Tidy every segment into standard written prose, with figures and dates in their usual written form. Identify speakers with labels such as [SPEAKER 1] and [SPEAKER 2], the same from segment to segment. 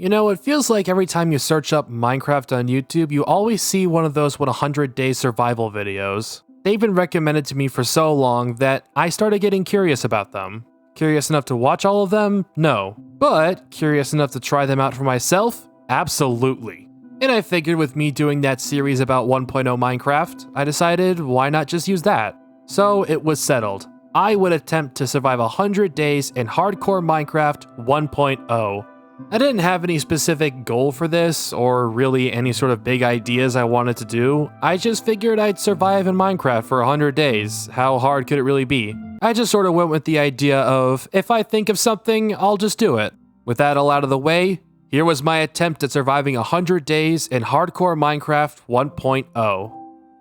[SPEAKER 1] You know, it feels like every time you search up Minecraft on YouTube, you always see one of those 100-day survival videos. They've been recommended to me for so long that I started getting curious about them. Curious enough to watch all of them? No. But curious enough to try them out for myself? Absolutely. And I figured with me doing that series about 1.0 Minecraft, I decided why not just use that? So it was settled. I would attempt to survive 100 days in hardcore Minecraft 1.0. I didn't have any specific goal for this, or really any sort of big ideas I wanted to do. I just figured I'd survive in Minecraft for 100 days. How hard could it really be? I just sort of went with the idea of, if I think of something, I'll just do it. With that all out of the way, here was my attempt at surviving 100 days in hardcore Minecraft 1.0.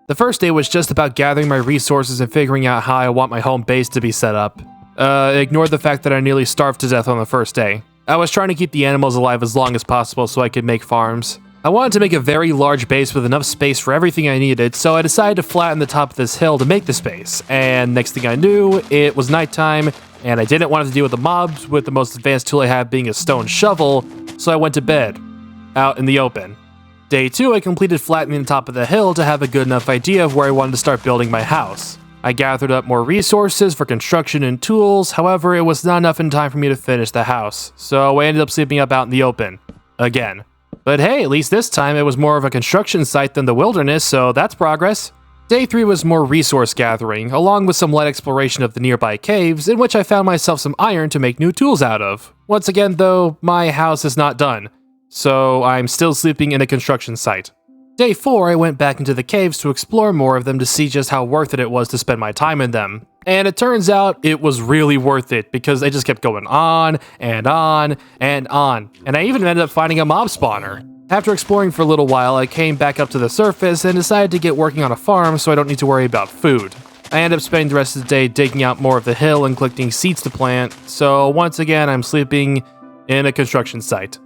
[SPEAKER 1] The first day was just about gathering my resources and figuring out how I want my home base to be set up. Ignore the fact that I nearly starved to death on the first day. I was trying to keep the animals alive as long as possible so I could make farms. I wanted to make a very large base with enough space for everything I needed, so I decided to flatten the top of this hill to make the space. And next thing I knew, it was nighttime, and I didn't want to deal with the mobs with the most advanced tool I have being a stone shovel, so I went to bed, out in the open. Day 2, I completed flattening the top of the hill to have a good enough idea of where I wanted to start building my house. I gathered up more resources for construction and tools, however, it was not enough in time for me to finish the house, so I ended up sleeping up out in the open. Again. But hey, at least this time it was more of a construction site than the wilderness, so that's progress. Day 3 was more resource gathering, along with some light exploration of the nearby caves, in which I found myself some iron to make new tools out of. Once again though, my house is not done, so I'm still sleeping in a construction site. Day 4, I went back into the caves to explore more of them to see just how worth it was to spend my time in them. And it turns out it was really worth it because they just kept going on and on and on. And I even ended up finding a mob spawner. After exploring for a little while, I came back up to the surface and decided to get working on a farm so I don't need to worry about food. I ended up spending the rest of the day digging out more of the hill and collecting seeds to plant, so once again I'm sleeping in a construction site.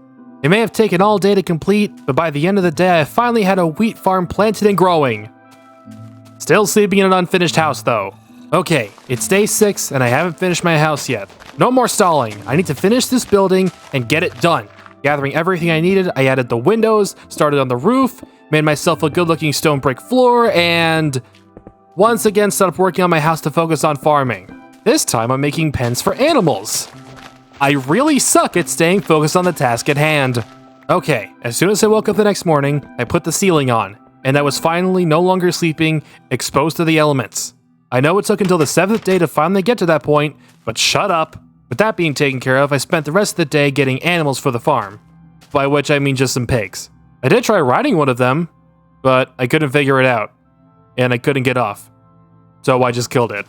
[SPEAKER 1] It may have taken all day to complete, but by the end of the day I finally had a wheat farm planted and growing. Still sleeping in an unfinished house though. Okay, it's day 6 and I haven't finished my house yet. No more stalling, I need to finish this building and get it done. Gathering everything I needed, I added the windows, started on the roof, made myself a good looking stone brick floor, and once again started working on my house to focus on farming. This time I'm making pens for animals. I really suck at staying focused on the task at hand. Okay, as soon as I woke up the next morning, I put the ceiling on, and I was finally no longer sleeping, exposed to the elements. I know it took until the 7th day to finally get to that point, but shut up. With that being taken care of, I spent the rest of the day getting animals for the farm, by which I mean just some pigs. I did try riding one of them, but I couldn't figure it out, and I couldn't get off, so I just killed it.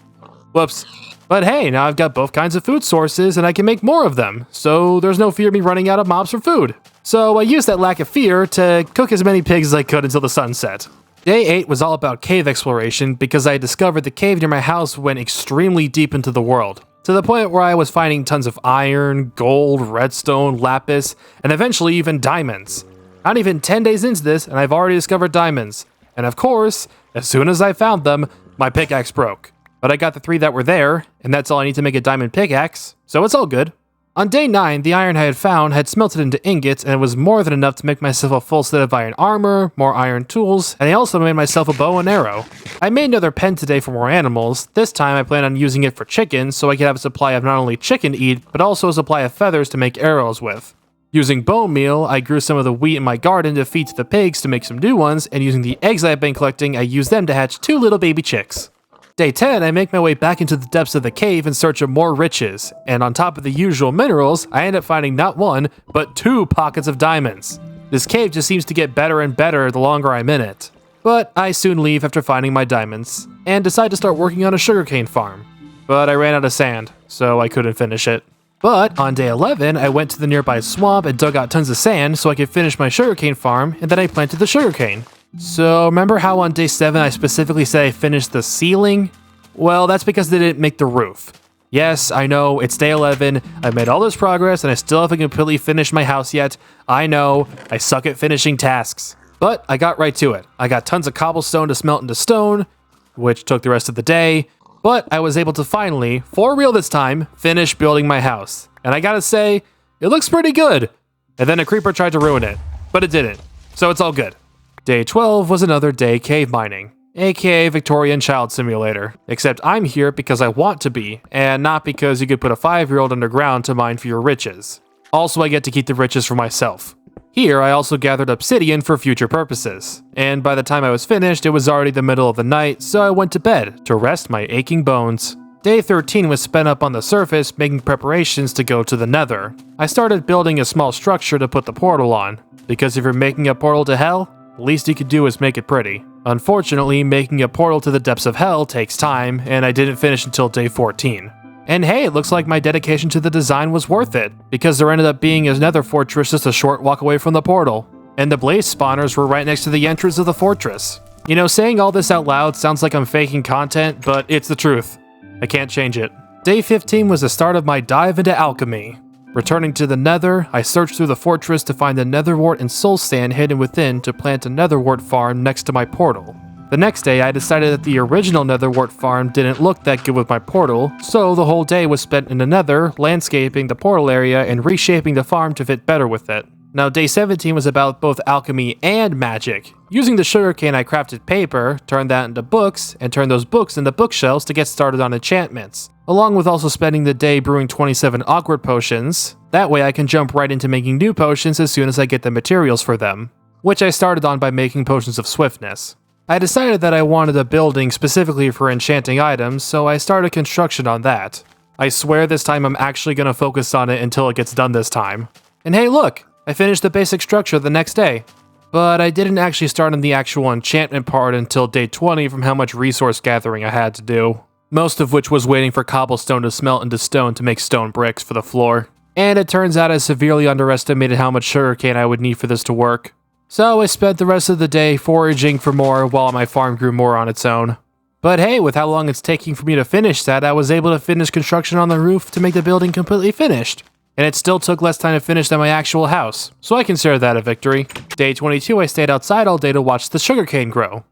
[SPEAKER 1] Whoops. But hey, now I've got both kinds of food sources and I can make more of them, so there's no fear of me running out of mobs for food. So I used that lack of fear to cook as many pigs as I could until the sun set. Day 8 was all about cave exploration because I discovered the cave near my house went extremely deep into the world, to the point where I was finding tons of iron, gold, redstone, lapis, and eventually even diamonds. Not even 10 days into this and I've already discovered diamonds. And of course, as soon as I found them, my pickaxe broke. But I got the 3 that were there, and that's all I need to make a diamond pickaxe, so it's all good. On day 9, the iron I had found had smelted into ingots, and it was more than enough to make myself a full set of iron armor, more iron tools, and I also made myself a bow and arrow. I made another pen today for more animals. This time I plan on using it for chickens, so I could have a supply of not only chicken to eat, but also a supply of feathers to make arrows with. Using bone meal, I grew some of the wheat in my garden to feed to the pigs to make some new ones, and using the eggs I've been collecting, I used them to hatch 2 little baby chicks. Day 10, I make my way back into the depths of the cave in search of more riches, and on top of the usual minerals, I end up finding not 1, but 2 pockets of diamonds. This cave just seems to get better and better the longer I'm in it. But I soon leave after finding my diamonds, and decide to start working on a sugarcane farm. But I ran out of sand, so I couldn't finish it. But on day 11, I went to the nearby swamp and dug out tons of sand so I could finish my sugarcane farm, and then I planted the sugarcane. So remember how on day 7 I specifically said I finished the ceiling? Well, that's because they didn't make the roof. Yes, I know, it's day 11, I've made all this progress and I still haven't completely finished my house yet. I know, I suck at finishing tasks. But I got right to it. I got tons of cobblestone to smelt into stone, which took the rest of the day, but I was able to finally, for real this time, finish building my house. And I gotta say, it looks pretty good. And then a creeper tried to ruin it, but it didn't, so it's all good. Day 12 was another day cave mining, aka Victorian Child Simulator, except I'm here because I want to be, and not because you could put a 5-year-old underground to mine for your riches. Also, I get to keep the riches for myself. Here, I also gathered obsidian for future purposes, and by the time I was finished, it was already the middle of the night, so I went to bed to rest my aching bones. Day 13 was spent up on the surface making preparations to go to the nether. I started building a small structure to put the portal on, because if you're making a portal to hell, the least you could do is make it pretty. Unfortunately, making a portal to the depths of hell takes time, and I didn't finish until day 14. And hey, it looks like my dedication to the design was worth it, because there ended up being a nether fortress just a short walk away from the portal, and the blaze spawners were right next to the entrance of the fortress. You know, saying all this out loud sounds like I'm faking content, but it's the truth. I can't change it. Day 15 was the start of my dive into alchemy. Returning to the nether, I searched through the fortress to find the netherwort and soul sand hidden within to plant a netherwort farm next to my portal. The next day, I decided that the original netherwort farm didn't look that good with my portal, so the whole day was spent in the nether, landscaping the portal area and reshaping the farm to fit better with it. Now, day 17 was about both alchemy and magic. Using the sugarcane, I crafted paper, turned that into books, and turned those books into bookshelves to get started on enchantments, along with also spending the day brewing 27 awkward potions. That way I can jump right into making new potions as soon as I get the materials for them, which I started on by making potions of swiftness. I decided that I wanted a building specifically for enchanting items, so I started construction on that. I swear this time I'm actually going to focus on it until it gets done this time. And hey look! I finished the basic structure the next day. But I didn't actually start on the actual enchantment part until day 20 from how much resource gathering I had to do. Most of which was waiting for cobblestone to smelt into stone to make stone bricks for the floor. And it turns out I severely underestimated how much sugarcane I would need for this to work. So I spent the rest of the day foraging for more while my farm grew more on its own. But hey, with how long it's taking for me to finish that, I was able to finish construction on the roof to make the building completely finished. And it still took less time to finish than my actual house, so I consider that a victory. Day 22, I stayed outside all day to watch the sugarcane grow.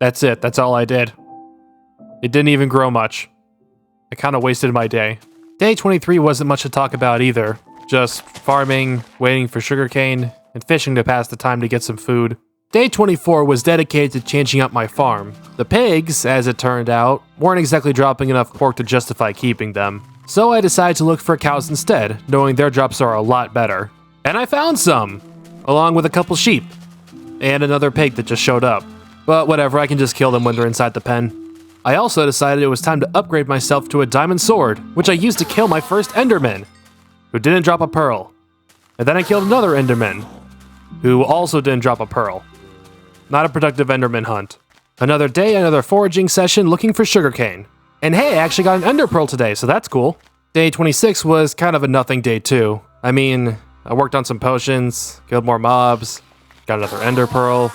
[SPEAKER 1] That's it, that's all I did. It didn't even grow much. I kinda wasted my day. Day 23 wasn't much to talk about either. Just farming, waiting for sugarcane, and fishing to pass the time to get some food. Day 24 was dedicated to changing up my farm. The pigs, as it turned out, weren't exactly dropping enough pork to justify keeping them. So I decided to look for cows instead, knowing their drops are a lot better. And I found some! Along with a couple sheep. And another pig that just showed up. But whatever, I can just kill them when they're inside the pen. I also decided it was time to upgrade myself to a diamond sword, which I used to kill my first enderman, who didn't drop a pearl. And then I killed another enderman, who also didn't drop a pearl. Not a productive enderman hunt. Another day, another foraging session looking for sugarcane. And hey, I actually got an ender pearl today, so that's cool. Day 26 was kind of a nothing day too. I mean, I worked on some potions, killed more mobs, got another ender pearl.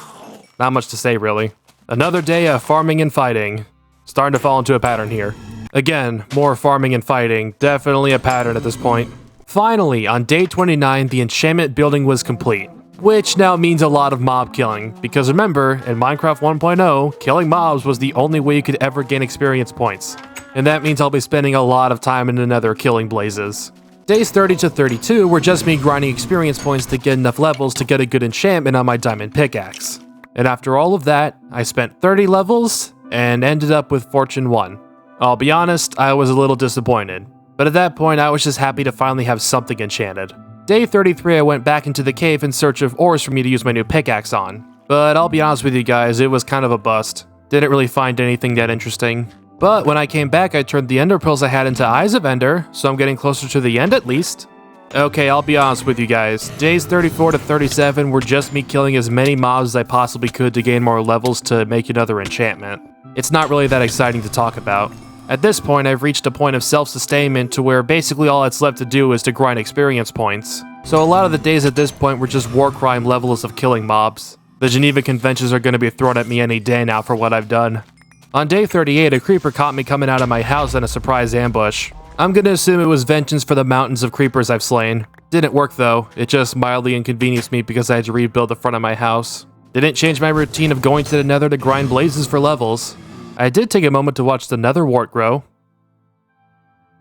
[SPEAKER 1] Not much to say really. Another day of farming and fighting. Starting to fall into a pattern here. Again, more farming and fighting, definitely a pattern at this point. Finally, on day 29, the enchantment building was complete. Which now means a lot of mob killing, because remember, in Minecraft 1.0, killing mobs was the only way you could ever gain experience points. And that means I'll be spending a lot of time in the nether killing blazes. Days 30 to 32 were just me grinding experience points to get enough levels to get a good enchantment on my diamond pickaxe. And after all of that, I spent 30 levels and ended up with Fortune 1. I'll be honest, I was a little disappointed. But at that point, I was just happy to finally have something enchanted. Day 33, I went back into the cave in search of ores for me to use my new pickaxe on. But I'll be honest with you guys, it was kind of a bust. Didn't really find anything that interesting. But when I came back, I turned the ender pearls I had into Eyes of Ender, so I'm getting closer to the end at least. Okay, I'll be honest with you guys. Days 34 to 37 were just me killing as many mobs as I possibly could to gain more levels to make another enchantment. It's not really that exciting to talk about. At this point, I've reached a point of self-sustainment to where basically all that's left to do is to grind experience points. So a lot of the days at this point were just war crime levels of killing mobs. The Geneva Conventions are going to be thrown at me any day now for what I've done. On day 38, a creeper caught me coming out of my house in a surprise ambush. I'm gonna assume it was vengeance for the mountains of creepers I've slain. Didn't work though, it just mildly inconvenienced me because I had to rebuild the front of my house. Didn't change my routine of going to the nether to grind blazes for levels. I did take a moment to watch the nether wart grow.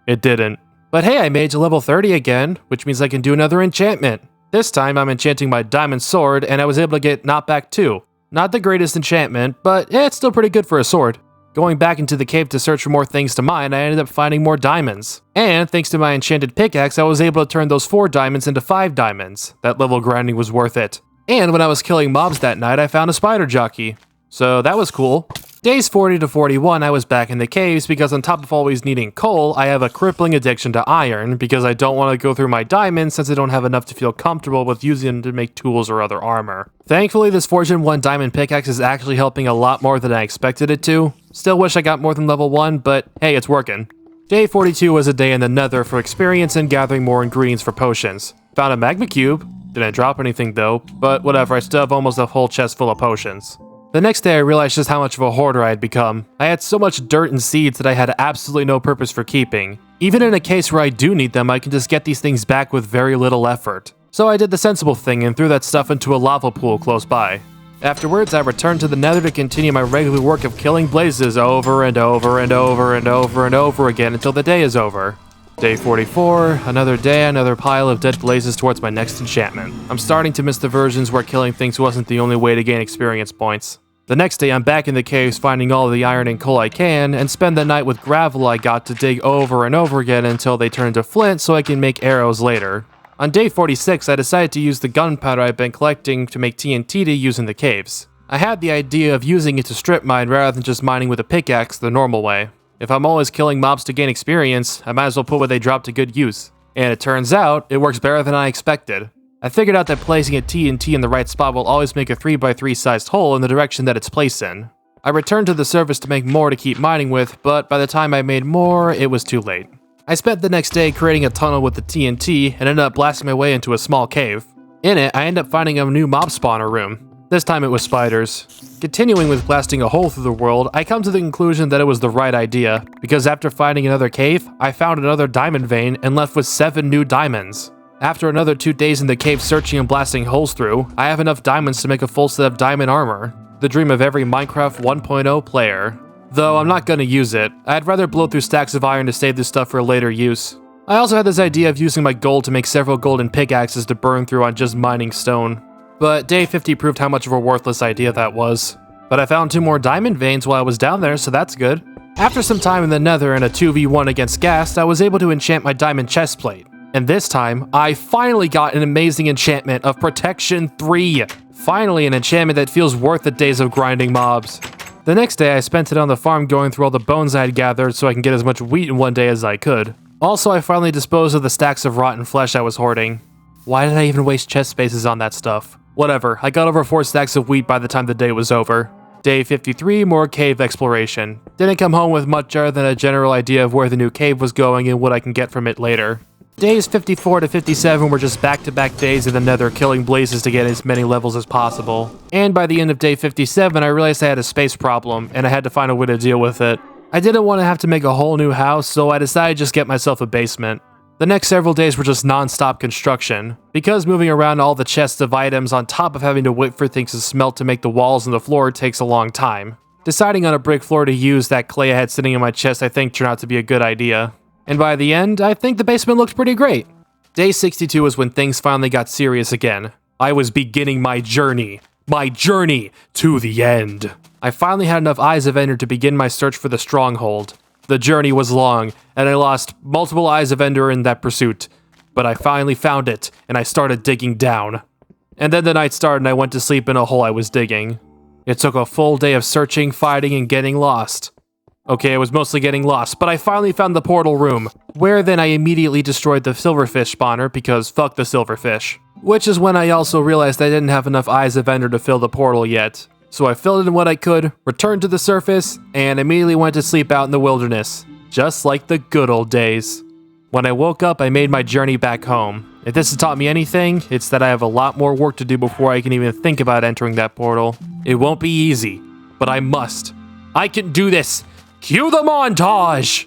[SPEAKER 1] It didn't, But hey, I made it to level 30 again, which means I can do another enchantment. This time I'm enchanting my diamond sword, and I was able to get knockback 2. Not the greatest enchantment, but it's still pretty good for a sword. Going back into the cave to search for more things to mine, I ended up finding more diamonds. And thanks to my enchanted pickaxe, I was able to turn those 4 diamonds into 5 diamonds. That level grinding was worth it. And when I was killing mobs that night, I found a spider jockey. So that was cool. Days 40 to 41, I was back in the caves because on top of always needing coal, I have a crippling addiction to iron because I don't want to go through my diamonds since I don't have enough to feel comfortable with using them to make tools or other armor. Thankfully, this Fortune 1 diamond pickaxe is actually helping a lot more than I expected it to. Still wish I got more than level 1, but hey, it's working. Day 42 was a day in the nether for experience and gathering more ingredients for potions. Found a magma cube. Didn't drop anything though, but whatever, I still have almost a whole chest full of potions. The next day I realized just how much of a hoarder I had become. I had so much dirt and seeds that I had absolutely no purpose for keeping. Even in a case where I do need them, I can just get these things back with very little effort. So I did the sensible thing and threw that stuff into a lava pool close by. Afterwards, I returned to the nether to continue my regular work of killing blazes over and over and over and over and over again until the day is over. Day 44, another day, another pile of dead blazes towards my next enchantment. I'm starting to miss the versions where killing things wasn't the only way to gain experience points. The next day, I'm back in the caves finding all the iron and coal I can, and spend the night with gravel I got to dig over and over again until they turn into flint so I can make arrows later. On day 46, I decided to use the gunpowder I've been collecting to make TNT to use in the caves. I had the idea of using it to strip mine rather than just mining with a pickaxe the normal way. If I'm always killing mobs to gain experience, I might as well put what they drop to good use. And it turns out, it works better than I expected. I figured out that placing a TNT in the right spot will always make a 3x3 sized hole in the direction that it's placed in. I returned to the surface to make more to keep mining with, but by the time I made more, it was too late. I spent the next day creating a tunnel with the TNT and ended up blasting my way into a small cave. In it, I ended up finding a new mob spawner room. This time it was spiders. Continuing with blasting a hole through the world, I come to the conclusion that it was the right idea, because after finding another cave, I found another diamond vein and left with 7 new diamonds. After another 2 days in the cave searching and blasting holes through, I have enough diamonds to make a full set of diamond armor. The dream of every Minecraft 1.0 player. Though I'm not gonna use it. I'd rather blow through stacks of iron to save this stuff for later use. I also had this idea of using my gold to make several golden pickaxes to burn through on just mining stone. But day 50 proved how much of a worthless idea that was. But I found 2 more diamond veins while I was down there, so that's good. After some time in the nether and a 2v1 against Ghast, I was able to enchant my diamond chestplate. And this time, I finally got an amazing enchantment of Protection 3. Finally, an enchantment that feels worth the days of grinding mobs. The next day, I spent it on the farm going through all the bones I had gathered so I can get as much wheat in one day as I could. Also, I finally disposed of the stacks of rotten flesh I was hoarding. Why did I even waste chest spaces on that stuff? Whatever, I got over 4 stacks of wheat by the time the day was over. Day 53, more cave exploration. Didn't come home with much other than a general idea of where the new cave was going and what I can get from it later. Days 54 to 57 were just back-to-back days in the nether killing blazes to get as many levels as possible. And by the end of day 57, I realized I had a space problem, and I had to find a way to deal with it. I didn't want to have to make a whole new house, so I decided to just get myself a basement. The next several days were just non-stop construction. Because moving around all the chests of items on top of having to wait for things to smelt to make the walls and the floor takes a long time. Deciding on a brick floor to use that clay I had sitting in my chest I think turned out to be a good idea. And by the end, I think the basement looked pretty great. Day 62 was when things finally got serious again. I was beginning my journey to the end. I finally had enough Eyes of Ender to begin my search for the stronghold. The journey was long, and I lost multiple Eyes of Ender in that pursuit. But I finally found it, and I started digging down. And then the night started and I went to sleep in a hole I was digging. It took a full day of searching, fighting, and getting lost. Okay, I was mostly getting lost, but I finally found the portal room, where then I immediately destroyed the silverfish spawner because fuck the silverfish. Which is when I also realized I didn't have enough Eyes of Ender to fill the portal yet. So I filled in what I could, returned to the surface, and immediately went to sleep out in the wilderness, just like the good old days. When I woke up, I made my journey back home. If this has taught me anything, it's that I have a lot more work to do before I can even think about entering that portal. It won't be easy, but I must. I can do this! Cue the montage!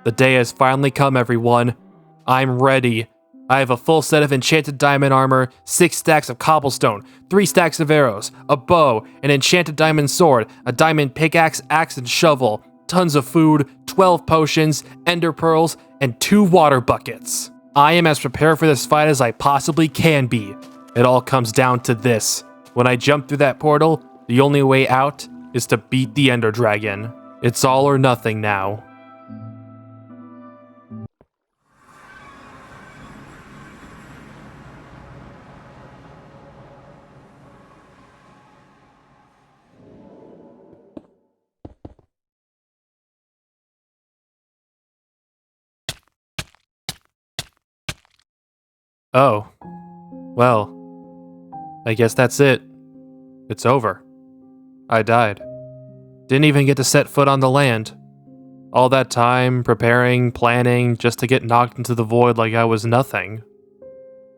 [SPEAKER 1] The day has finally come, everyone. I'm ready. I have a full set of enchanted diamond armor, 6 stacks of cobblestone, 3 stacks of arrows, a bow, an enchanted diamond sword, a diamond pickaxe, axe, and shovel, tons of food, 12 potions, ender pearls, and 2 water buckets. I am as prepared for this fight as I possibly can be. It all comes down to this. When I jump through that portal, the only way out is to beat the Ender Dragon. It's all or nothing now. Oh. Well. I guess that's it. It's over. I died. Didn't even get to set foot on the land. All that time, preparing, planning, just to get knocked into the void like I was nothing.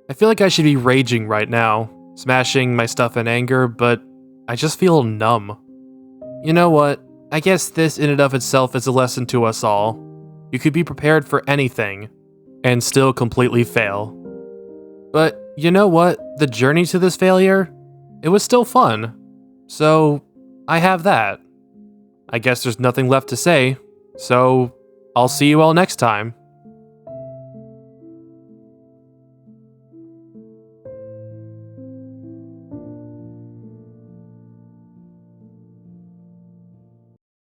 [SPEAKER 1] I feel like I should be raging right now, smashing my stuff in anger, but I just feel numb. You know what? I guess this in and of itself is a lesson to us all. You could be prepared for anything, and still completely fail. But you know what? The journey to this failure, it was still fun. So, I have that. I guess there's nothing left to say, so I'll see you all next time.